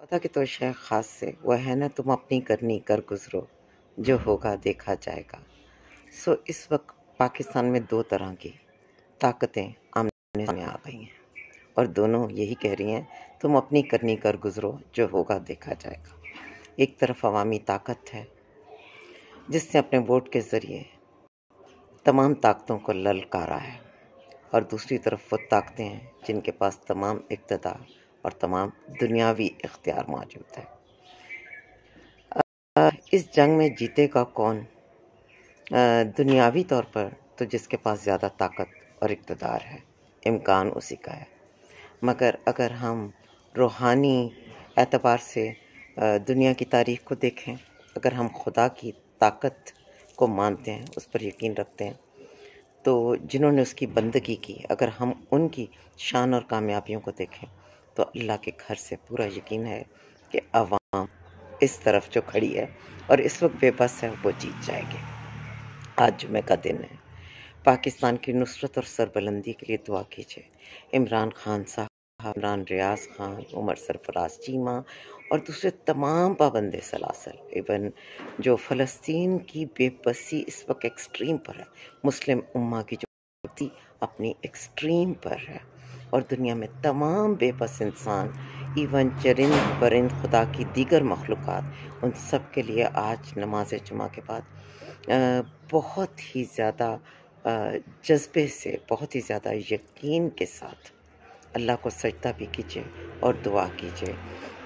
خدا کی تو شے خاص سے وہ ہے نا، تم اپنی کرنی کر گزرو، جو ہوگا دیکھا جائے گا۔ اس وقت پاکستان میں دو طرح کی طاقتیں آمنے سامنے آ گئی ہیں، اور دونوں یہی کہہ رہی ہیں تم اپنی کرنی کر گزرو، جو ہوگا دیکھا جائے گا۔ ایک طرف عوامی طاقت ہے جس نے اپنے ووٹ کے ذریعے تمام طاقتوں کو للکارا ہے، اور دوسری طرف وہ طاقتیں ہیں جن کے پاس تمام اقتدار اور تمام دنیاوی اختیار موجود ہے۔ اس جنگ میں جیتے گا کون؟ دنیاوی طور پر تو جس کے پاس زیادہ طاقت اور اقتدار ہے، امکان اسی کا ہے، مگر اگر ہم روحانی اعتبار سے دنیا کی تاریخ کو دیکھیں، اگر ہم خدا کی طاقت کو مانتے ہیں، اس پر یقین رکھتے ہیں، تو جنہوں نے اس کی بندگی کی، اگر ہم ان کی شان اور کامیابیوں کو دیکھیں تو اللہ کے گھر سے پورا یقین ہے کہ عوام اس طرف جو کھڑی ہے اور اس وقت بے بس ہے، وہ جیت جائے گی۔ آج جمعہ کا دن ہے، پاکستان کی نصرت اور سربلندی کے لیے دعا کیجیے۔ عمران خان صاحب، عمران ریاض خان، عمر سرفراز چیمہ اور دوسرے تمام پابند سلاسل، ایون جو فلسطین کی بے بسی اس وقت ایکسٹریم پر ہے، مسلم امہ کی جو بے اپنی ایکسٹریم پر ہے، اور دنیا میں تمام بے بس انسان، ایون چرند پرند خدا کی دیگر مخلوقات، ان سب کے لیے آج نماز جمعہ کے بعد بہت ہی زیادہ جذبے سے، بہت ہی زیادہ یقین کے ساتھ اللہ کو سجدہ بھی کیجیے اور دعا کیجیے،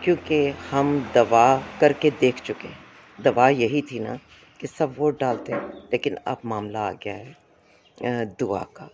کیونکہ ہم دوا کر کے دیکھ چکے ہیں۔ دوا یہی تھی نا کہ سب ووٹ ڈالتے، لیکن اب معاملہ آ گیا ہے دعا کا۔